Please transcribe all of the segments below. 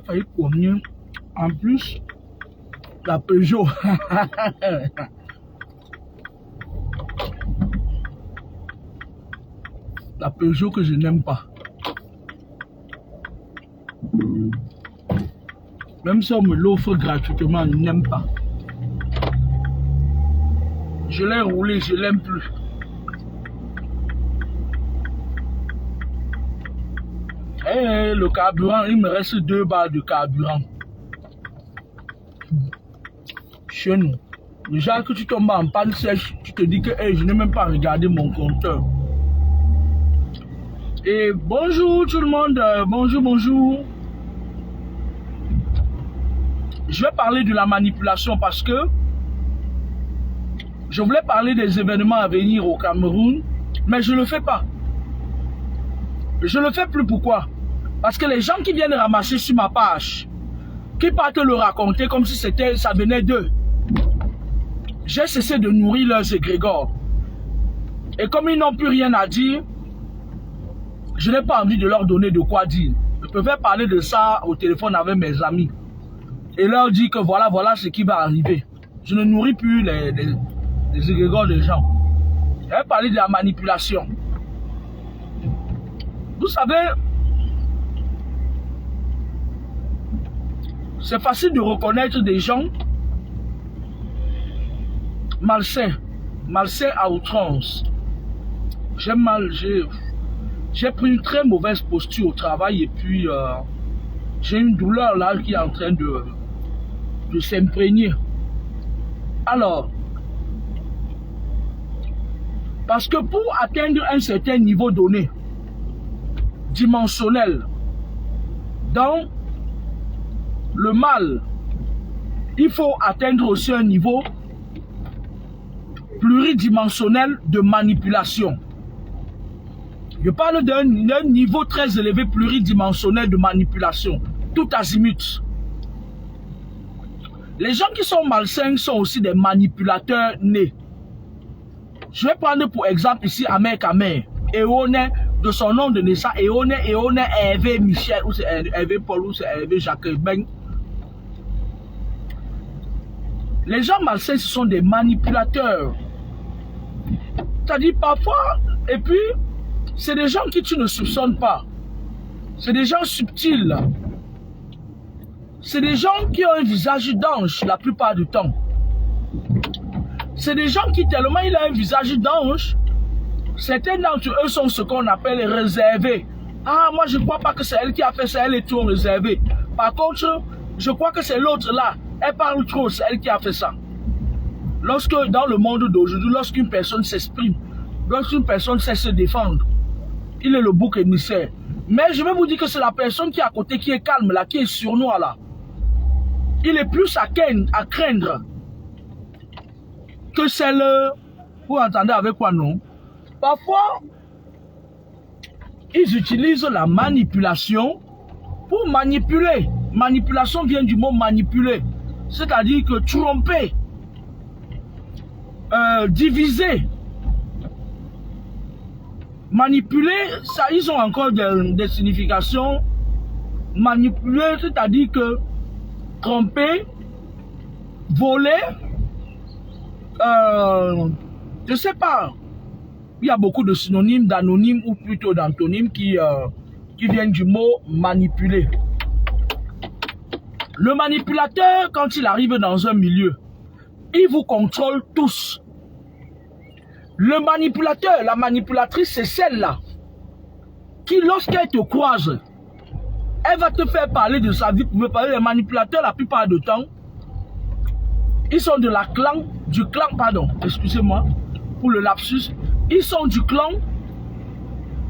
failli combien? En plus, la Peugeot. La Peugeot que je n'aime pas. Même si on me l'offre gratuitement, je n'aime pas. Je l'ai roulé, je l'aime plus. Et le carburant, il me reste 2 barres de carburant. Chez nous. Déjà que tu tombes en panne sèche, tu te dis que hey, je n'ai même pas regardé mon compteur. Et bonjour tout le monde, bonjour, bonjour. Je vais parler de la manipulation parce que je voulais parler des événements à venir au Cameroun, mais je ne le fais pas. Je ne le fais plus, pourquoi? Parce que les gens qui viennent ramasser sur ma page, qui partent le raconter comme si ça venait d'eux, j'ai cessé de nourrir leurs égrégores. Et comme ils n'ont plus rien à dire, je n'ai pas envie de leur donner de quoi dire. Je préfère parler de ça au téléphone avec mes amis et leur dire que voilà ce qui va arriver. Je ne nourris plus les égrégores des gens. Je vais parler de la manipulation. Vous savez, c'est facile de reconnaître des gens malsains à outrance. J'ai pris une très mauvaise posture au travail et puis j'ai une douleur là qui est en train de s'imprégner. Alors, parce que pour atteindre un certain niveau donné, dimensionnel, dans le mal, il faut atteindre aussi un niveau pluridimensionnel de manipulation. Je parle d'un niveau très élevé pluridimensionnel de manipulation, tout azimut. Les gens qui sont malsains sont aussi des manipulateurs nés. Je vais prendre pour exemple ici Amer Kamer, Éoné, de son nom de naissance, Éoné Hervé Michel, ou c'est Hervé Paul, ou c'est Hervé Jacques Ben. Les gens malsains, ce sont des manipulateurs. C'est-à-dire parfois, et puis, c'est des gens qui tu ne soupçonnes pas. C'est des gens subtils. C'est des gens qui ont un visage d'ange la plupart du temps. C'est des gens qui, tellement il a un visage d'ange, certains d'entre eux sont ce qu'on appelle réservés. Ah, moi je ne crois pas que c'est elle qui a fait ça, elle est trop réservée. Par contre, je crois que c'est l'autre là, elle parle trop, c'est elle qui a fait ça. Lorsque dans le monde d'aujourd'hui, lorsqu'une personne s'exprime, lorsqu'une personne sait se défendre, il est le bouc émissaire. Mais je vais vous dire que c'est la personne qui est à côté, qui est calme là, qui est sournois là. Il est plus à craindre que celle, vous entendez avec quoi non? Parfois, ils utilisent la manipulation pour manipuler. Manipulation vient du mot manipuler, c'est-à-dire que tromper, diviser. Manipuler, ça, ils ont encore des significations. Manipuler, c'est-à-dire que tromper, voler, je ne sais pas. Il y a beaucoup de synonymes, d'anonymes ou plutôt d'antonymes qui viennent du mot manipuler. Le manipulateur, quand il arrive dans un milieu, il vous contrôle tous. Le manipulateur, la manipulatrice, c'est celle-là qui, lorsqu'elle te croise, elle va te faire parler de sa vie. Vous pouvez parler des manipulateurs la plupart du temps. Ils sont de du clan, pardon, excusez-moi pour le lapsus. Ils sont du clan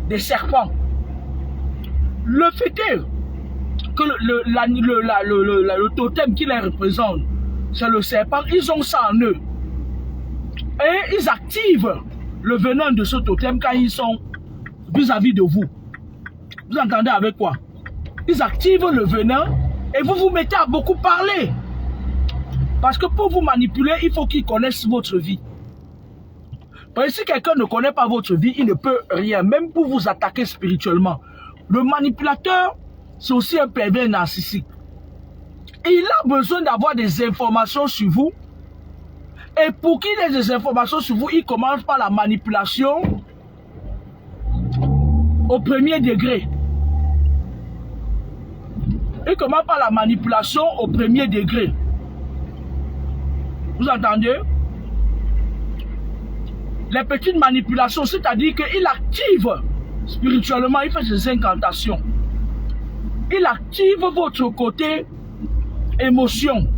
des serpents. Le fait est que le totem qui les représente, c'est le serpent. Ils ont ça en eux. Et ils activent le venin de ce totem quand ils sont vis-à-vis de vous. Vous entendez avec quoi? Ils activent le venin et vous vous mettez à beaucoup parler. Parce que pour vous manipuler, il faut qu'ils connaissent votre vie. Parce que si quelqu'un ne connaît pas votre vie, il ne peut rien, même pour vous attaquer spirituellement. Le manipulateur, c'est aussi un pervers narcissique. Il a besoin d'avoir des informations sur vous. Et pour qu'il ait des informations sur vous, il commence par la manipulation au premier degré. Il commence par la manipulation au premier degré. Vous entendez? Les petites manipulations, c'est-à-dire qu'il active spirituellement, il fait ses incantations. Il active votre côté émotion.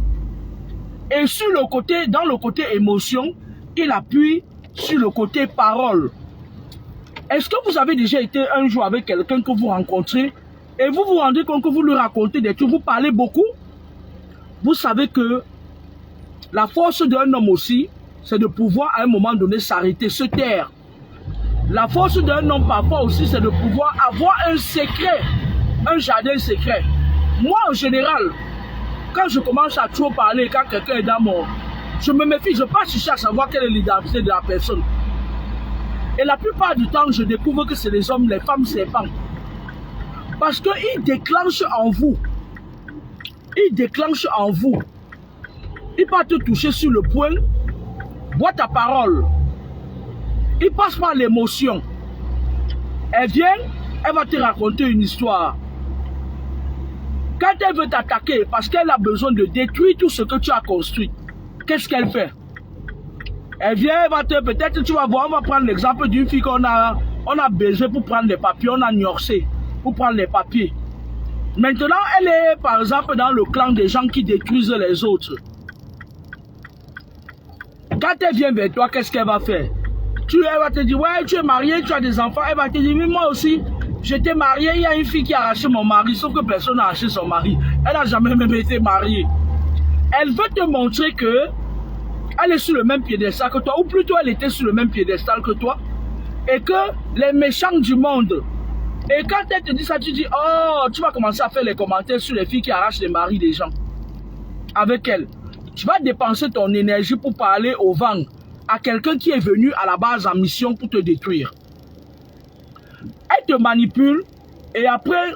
Et sur le côté, dans le côté émotion, il appuie sur le côté parole. Est-ce que vous avez déjà été un jour avec quelqu'un que vous rencontrez et vous vous rendez compte que vous lui racontez des trucs, vous parlez beaucoup? Vous savez que la force d'un homme aussi, c'est de pouvoir à un moment donné s'arrêter, se taire. La force d'un homme parfois aussi, c'est de pouvoir avoir un secret, un jardin secret. Moi en général, quand je commence à trop parler, quand quelqu'un est dans mon... Je me méfie, je passe chercher à savoir quelle est l'identité de la personne. Et la plupart du temps, je découvre que c'est les hommes, les femmes serpents. Parce qu'ils déclenchent en vous. Ils déclenchent en vous. Il va te toucher sur le point. Bois ta parole. Il passe par l'émotion. Elle vient, elle va te raconter une histoire. Quand elle veut t'attaquer, parce qu'elle a besoin de détruire tout ce que tu as construit, qu'est-ce qu'elle fait? Elle vient, elle va te, peut-être tu vas voir, on va prendre l'exemple d'une fille qu'on a baisé pour prendre les papiers, on a gnorsé pour prendre les papiers. Maintenant, elle est par exemple dans le clan des gens qui détruisent les autres. Quand elle vient vers toi, qu'est-ce qu'elle va faire? Elle va te dire, ouais, tu es marié, tu as des enfants. Elle va te dire, mais moi aussi, j'étais marié, il y a une fille qui a arraché mon mari, sauf que personne n'a arraché son mari. Elle n'a jamais même été mariée. Elle veut te montrer que elle est sur le même piédestal que toi, ou plutôt elle était sur le même piédestal que toi, et que les méchants du monde. Et quand elle te dit ça, tu dis, oh, tu vas commencer à faire les commentaires sur les filles qui arrachent les maris des gens. Avec elle. Tu vas dépenser ton énergie pour parler au vent à quelqu'un qui est venu à la base en mission pour te détruire. Elle te manipule et après,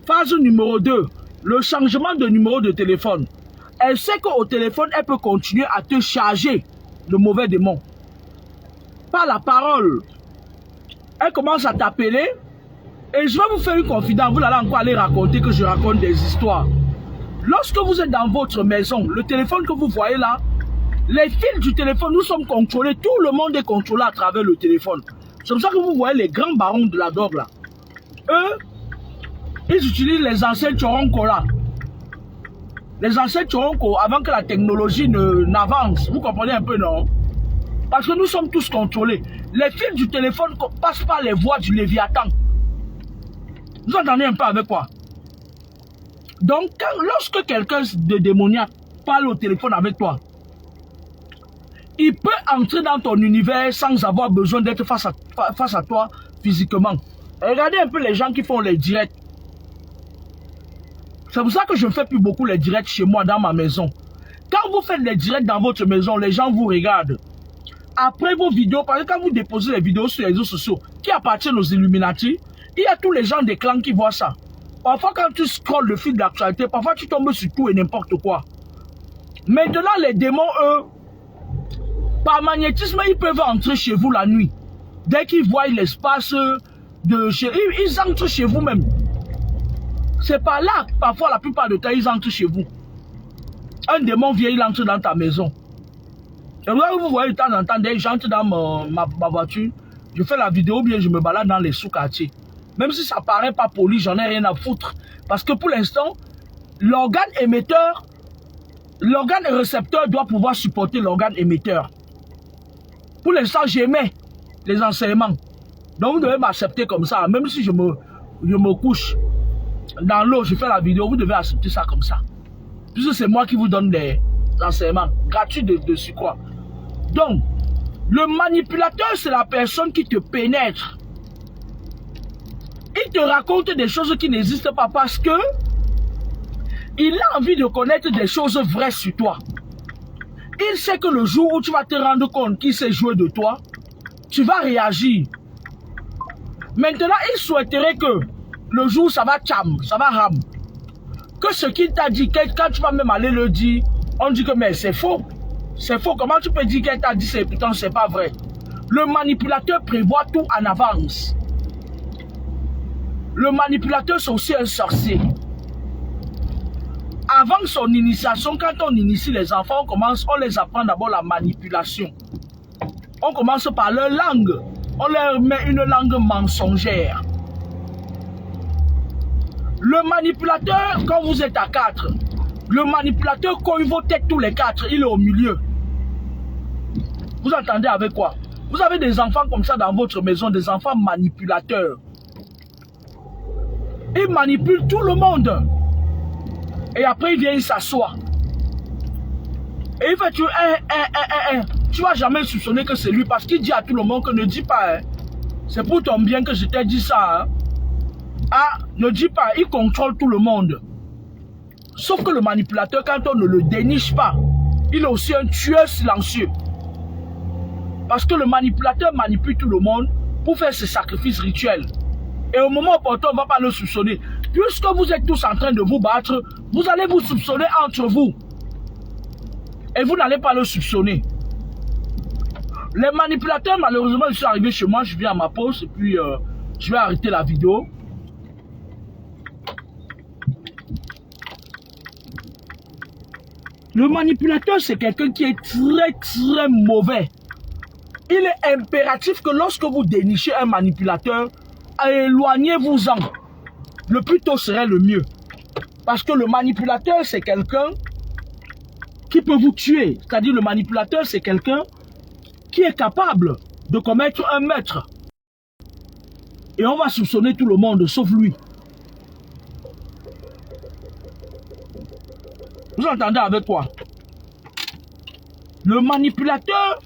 phase numéro 2, le changement de numéro de téléphone. Elle sait qu'au téléphone, elle peut continuer à te charger le mauvais démon. Par la parole, elle commence à t'appeler et je vais vous faire une confidence. Vous allez encore aller raconter que je raconte des histoires. Lorsque vous êtes dans votre maison, le téléphone que vous voyez là, les fils du téléphone, nous sommes contrôlés. Tout le monde est contrôlé à travers le téléphone. C'est pour ça que vous voyez les grands barons de la drogue là. Eux, ils utilisent les anciens Choronko là. Les anciens Choronko avant que la technologie n'avance. Vous comprenez un peu, non? Parce que nous sommes tous contrôlés. Les fils du téléphone passent par les voies du Léviathan. Vous entendez un peu avec quoi? Donc, lorsque quelqu'un de démoniaque parle au téléphone avec toi, il peut entrer dans ton univers sans avoir besoin d'être face à toi physiquement. Regardez un peu les gens qui font les directs. C'est pour ça que je ne fais plus beaucoup les directs chez moi dans ma maison. Quand vous faites les directs dans votre maison, les gens vous regardent. Après vos vidéos, parce que quand vous déposez les vidéos sur les réseaux sociaux qui appartiennent aux Illuminati, il y a tous les gens des clans qui voient ça. Parfois quand tu scrolles le fil d'actualité, parfois tu tombes sur tout et n'importe quoi. Maintenant les démons, eux, par magnétisme, ils peuvent entrer chez vous la nuit. Dès qu'ils voient l'espace de chez eux, ils entrent chez vous même. C'est par là, parfois la plupart du temps, ils entrent chez vous. Un démon vient, il entre dans ta maison. Et là, vous voyez de temps en temps, dès que j'entre dans ma voiture, je fais la vidéo, bien je me balade dans les sous-quartiers. Même si ça paraît pas poli, j'en ai rien à foutre. Parce que pour l'instant, l'organe émetteur, l'organe récepteur doit pouvoir supporter l'organe émetteur. Pour l'instant, j'aimais les enseignements. Donc, vous devez m'accepter comme ça. Même si je me couche dans l'eau, je fais la vidéo, vous devez accepter ça comme ça. Puisque c'est moi qui vous donne des enseignements gratuits dessus quoi. Donc, le manipulateur, c'est la personne qui te pénètre. Il te raconte des choses qui n'existent pas parce que il a envie de connaître des choses vraies sur toi. Il sait que le jour où tu vas te rendre compte qu'il s'est joué de toi, tu vas réagir. Maintenant, il souhaiterait que le jour où ça va tcham, ça va ram, que ce qu'il t'a dit, quand tu vas même aller le dire, on dit que mais c'est faux. C'est faux. Comment tu peux dire qu'elle t'a dit c'est pourtant c'est pas vrai? Le manipulateur prévoit tout en avance. Le manipulateur, c'est aussi un sorcier. Avant son initiation, quand on initie les enfants, on les apprend d'abord la manipulation. On commence par leur langue. On leur met une langue mensongère. Le manipulateur, quand vous êtes à 4, le manipulateur cogne vos têtes tous les 4, il est au milieu. Vous entendez avec quoi? Vous avez des enfants comme ça dans votre maison, des enfants manipulateurs. Ils manipulent tout le monde. Et après, il vient, il s'assoit. Et il fait, tu vas jamais soupçonner que c'est lui parce qu'il dit à tout le monde que ne dis pas. Hein. C'est pour ton bien que je t'ai dit ça. Hein. Ah, ne dis pas, il contrôle tout le monde. Sauf que le manipulateur, quand on ne le déniche pas, il est aussi un tueur silencieux. Parce que le manipulateur manipule tout le monde pour faire ses sacrifices rituels. Et au moment opportun, on ne va pas le soupçonner. Puisque vous êtes tous en train de vous battre, vous allez vous soupçonner entre vous. Et vous n'allez pas le soupçonner. Les manipulateurs, malheureusement, ils sont arrivés chez moi, je viens à ma pause et puis je vais arrêter la vidéo. Le manipulateur, c'est quelqu'un qui est très, très mauvais. Il est impératif que lorsque vous dénichez un manipulateur, éloignez-vous-en. Le plus tôt serait le mieux. Parce que le manipulateur, c'est quelqu'un qui peut vous tuer. C'est-à-dire le manipulateur, c'est quelqu'un qui est capable de commettre un meurtre. Et on va soupçonner tout le monde, sauf lui. Vous entendez avec quoi? Le manipulateur,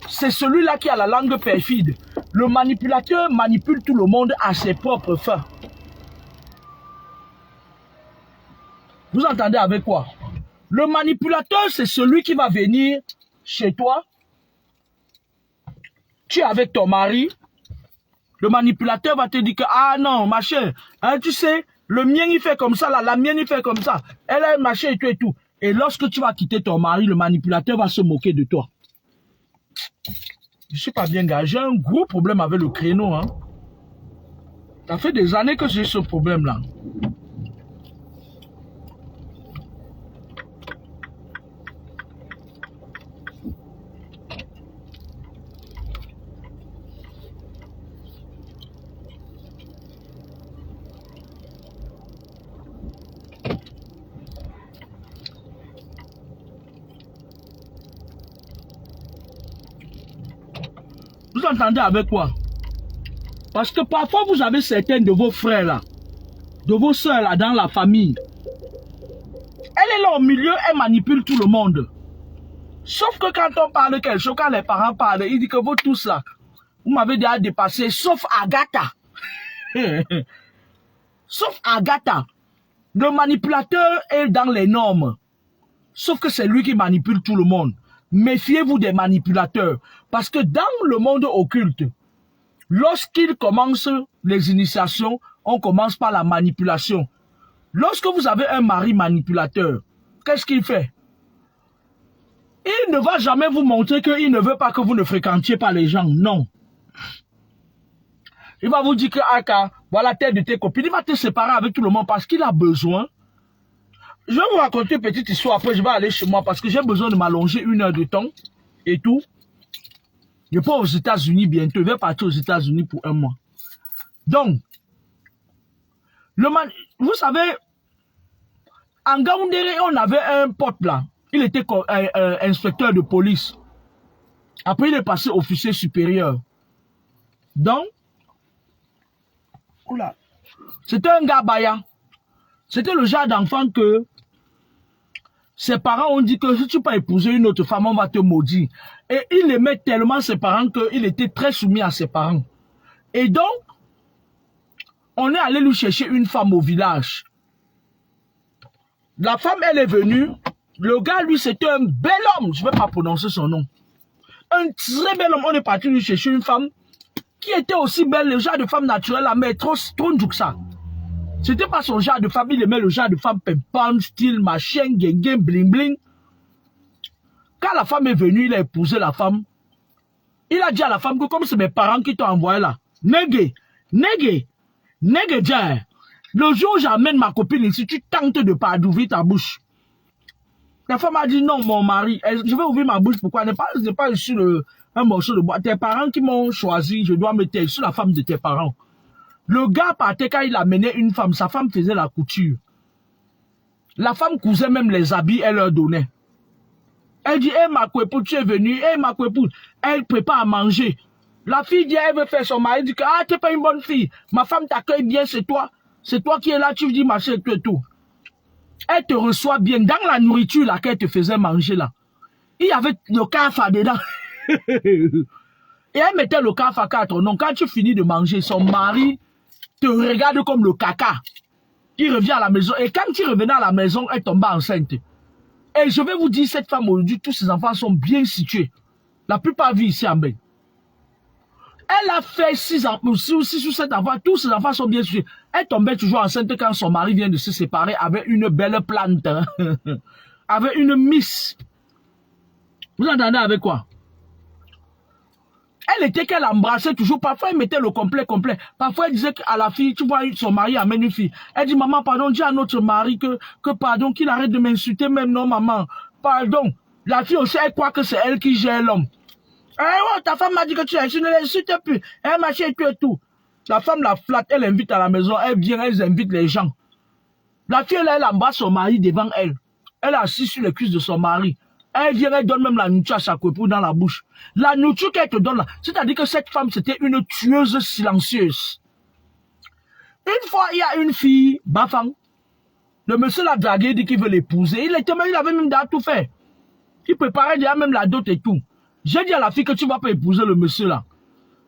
c'est celui-là qui a la langue perfide. Le manipulateur manipule tout le monde à ses propres fins. Vous entendez avec quoi? Le manipulateur, c'est celui qui va venir chez toi. Tu es avec ton mari. Le manipulateur va te dire que, ah non, ma chère, hein, tu sais, le mien il fait comme ça, la mienne il fait comme ça. Elle a un machin et tout et tout. Et lorsque tu vas quitter ton mari, le manipulateur va se moquer de toi. Je ne suis pas bien gars, j'ai un gros problème avec le créneau. Hein. Ça fait des années que j'ai ce problème-là. Vous entendez avec quoi? Parce que parfois vous avez certains de vos frères là, de vos soeurs là dans la famille. Elle est là au milieu, elle manipule tout le monde. Sauf que quand on parle quelque chose, quand les parents parlent, ils disent que vous tous là, vous m'avez déjà dépassé, sauf Agatha. Sauf Agatha. Le manipulateur est dans les normes. Sauf que c'est lui qui manipule tout le monde. Méfiez-vous des manipulateurs. Parce que dans le monde occulte, lorsqu'ils commencent les initiations, on commence par la manipulation. Lorsque vous avez un mari manipulateur, qu'est-ce qu'il fait? Il ne va jamais vous montrer qu'il ne veut pas que vous ne fréquentiez pas les gens. Non. Il va vous dire que, ah, voilà telle de tes copines. Il va te séparer avec tout le monde parce qu'il a besoin. Je vais vous raconter une petite histoire. Après, je vais aller chez moi parce que j'ai besoin de m'allonger 1 heure de temps et tout. Je pars aux États-Unis bientôt. Je vais partir aux États-Unis pour 1 mois. Donc, vous savez, en Gaoundéré, on avait un pote là. Il était inspecteur de police. Après, il est passé officier supérieur. Donc, c'était un gars baya. C'était le genre d'enfant que ses parents ont dit que si tu peux épouser une autre femme, on va te maudire. Et il aimait tellement ses parents qu'il était très soumis à ses parents. Et donc, on est allé lui chercher une femme au village. La femme, elle est venue. Le gars, lui, c'était un bel homme. Je ne vais pas prononcer son nom. Un très bel homme. On est parti lui chercher une femme qui était aussi belle, le genre de femme naturelle, mais trop que ça. C'était pas son genre de femme, il aimait le genre de femme pimpante, style, machin, gang, bling bling. Quand la femme est venue, il a épousé la femme. Il a dit à la femme que comme c'est mes parents qui t'ont envoyé là, négué, Jair. Le jour où j'amène ma copine ici, tu tentes de pas d'ouvrir ta bouche. La femme a dit non, mon mari, je vais ouvrir ma bouche. Pourquoi? Je n'ai pas sur un morceau de bois. Tes parents qui m'ont choisi, je dois me taire sur la femme de tes parents. Le gars partait quand il amenait une femme, sa femme faisait la couture. La femme cousait même les habits, elle leur donnait. Elle dit, hé ma coépouse, tu es venue, hé ma coépouse, elle prépare à manger. La fille dit, elle veut faire son mari, elle dit que, ah, tu n'es pas une bonne fille, ma femme t'accueille bien, c'est toi qui es là, tu dis marcher et tout. Elle te reçoit bien, dans la nourriture là qu'elle te faisait manger là. Il y avait le cafa dedans. Et elle mettait le cafa à ton nom. Quand tu finis de manger, son mari te regarde comme le caca. Il revient à la maison. Et quand il revenait à la maison, elle tombait enceinte. Et je vais vous dire, cette femme aujourd'hui, tous ses enfants sont bien situés. La plupart vivent ici en Belgique. Elle a fait 6 ou 7 enfants, tous ses enfants sont bien situés. Elle tombait toujours enceinte quand son mari vient de se séparer avec une belle plante. Avec une miss. Vous entendez avec quoi? Elle était qu'elle embrassait toujours. Parfois, elle mettait le complet. Parfois, elle disait à la fille, tu vois, son mari amène une fille. Elle dit, maman, pardon, dis à notre mari que pardon, qu'il arrête de m'insulter, même non, maman. Pardon. La fille aussi, elle croit que c'est elle qui gère l'homme. Eh oh, ta femme m'a dit que tu ne l'insultes plus. Elle m'a dit et tout. La femme la flatte, elle invite à la maison, elle vient, elle invite les gens. La fille, elle embrasse son mari devant elle. Elle est assise sur les cuisses de son mari. Elle vient, elle donne même la nourriture à sa coépouse dans la bouche. La nourriture qu'elle te donne là, c'est-à-dire que cette femme, c'était une tueuse silencieuse. Une fois, il y a une fille, Bafang. Le monsieur l'a dragué, il dit qu'il veut l'épouser. Il avait même déjà tout fait. Il préparait déjà même la dot et tout. J'ai dit à la fille que tu ne vas pas épouser le monsieur là.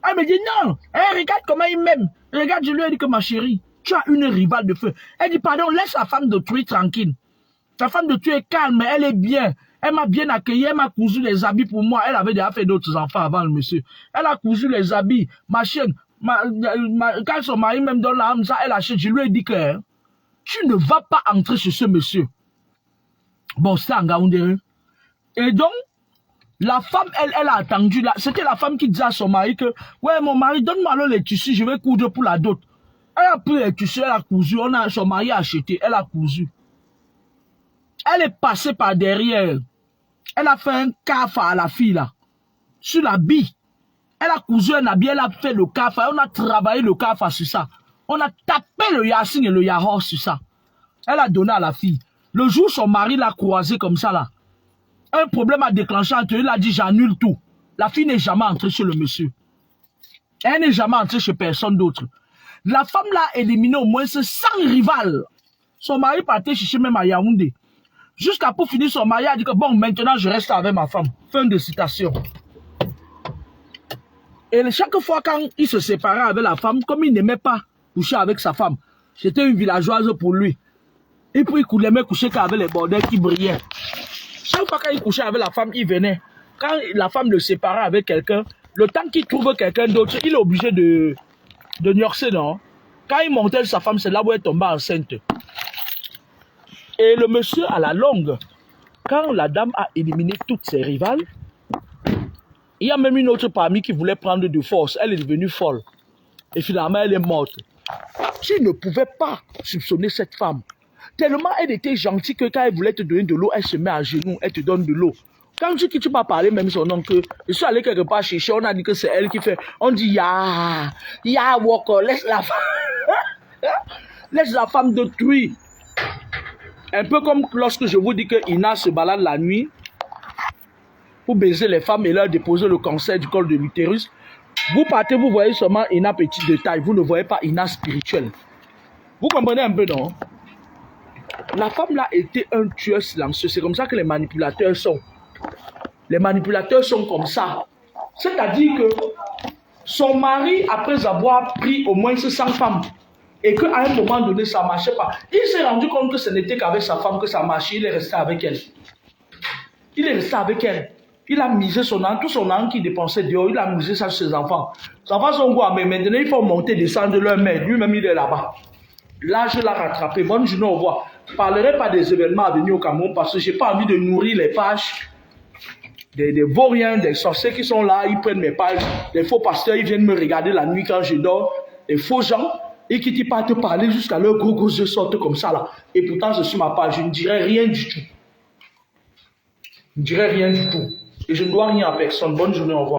Elle me dit non. Elle regarde comment il m'aime. Regarde, je lui ai dit que ma chérie, tu as une rivale de feu. Elle dit pardon, laisse la femme de tuer tranquille. Ta femme de tuer est calme, elle est bien. Elle m'a bien accueilli, elle m'a cousu les habits pour moi. Elle avait déjà fait d'autres enfants avant le monsieur. Elle a cousu les habits. Ma chienne, quand son mari même donne l'âme, ça, elle achète. Je lui ai dit que hein, tu ne vas pas entrer chez ce monsieur. Bon, c'est un Gaoundé. Et donc, la femme, elle a attendu. C'était la femme qui disait à son mari que, ouais, mon mari, donne-moi alors les tissus, je vais coudre pour la dot. Elle a pris les tissus, elle a cousu. Son mari a acheté, elle a cousu. Elle est passée par derrière. Elle a fait un cafa à la fille là. Sur la bille. Elle a cousu un habit, elle a fait le cafa. On a travaillé le cafa sur ça. On a tapé le Yassine et le Yahor sur ça. Elle a donné à la fille. Le jour où son mari l'a croisé comme ça là, un problème a déclenché entre eux, il a dit j'annule tout. La fille n'est jamais entrée chez le monsieur. Elle n'est jamais entrée chez personne d'autre. La femme l'a éliminé au moins 100 rivales. Son mari partait chercher même à Yaoundé. Jusqu'à pour finir son mari, il a dit que bon, maintenant je reste avec ma femme. Fin de citation. Et chaque fois quand il se séparait avec la femme, comme il n'aimait pas coucher avec sa femme, c'était une villageoise pour lui. Et puis il aimait coucher qu'avec les bordels qui brillaient. Chaque fois qu'il couchait avec la femme, il venait. Quand la femme le séparait avec quelqu'un, le temps qu'il trouve quelqu'un d'autre, il est obligé de nuancer, non? Quand il montait sa femme, c'est là où elle tombait enceinte. Et le monsieur, à la longue, quand la dame a éliminé toutes ses rivales, il y a même une autre parmi qui voulait prendre de force. Elle est devenue folle. Et finalement, elle est morte. Tu ne pouvais pas soupçonner cette femme. Tellement elle était gentille que quand elle voulait te donner de l'eau, elle se met à genoux, elle te donne de l'eau. Quand tu m'as parlé même son nom, que je suis allé quelque part chercher, on a dit que c'est elle qui fait. On dit ya Woko, laisse la femme détruire. Un peu comme lorsque je vous dis que Ina se balade la nuit pour baiser les femmes et leur déposer le cancer du col de l'utérus. Vous partez, vous voyez seulement Ina petite de taille, vous ne voyez pas Ina spirituelle. Vous comprenez un peu, non? La femme là était un tueur silencieux. C'est comme ça que les manipulateurs sont. Les manipulateurs sont comme ça. C'est-à-dire que son mari, après avoir pris au moins 100 femmes, et qu'à un moment donné, ça ne marchait pas, il s'est rendu compte que ce n'était qu'avec sa femme que ça marchait. Il est resté avec elle. Il est resté avec elle. Il a misé son argent, tout son argent qu'il dépensait dehors, il a misé ça sur ses enfants. Ses enfants sont quoi? Mais maintenant, il faut monter, descendre leur mère. Lui-même, il est là-bas. Là, je l'ai rattrapé. Bonne journée, au revoir. Je ne parlerai pas des événements à venir au Cameroun parce que je n'ai pas envie de nourrir les pages des vauriens, des sorciers qui sont là, ils prennent mes pages. Les faux pasteurs, ils viennent me regarder la nuit quand je dors. Les faux gens, et qui ne pas te parler jusqu'à leurs gros yeux sortent comme ça là. Et pourtant, je suis ma page, je ne dirai rien du tout. Je ne dirai rien du tout. Et je ne dois rien à personne. Bonne journée, au revoir.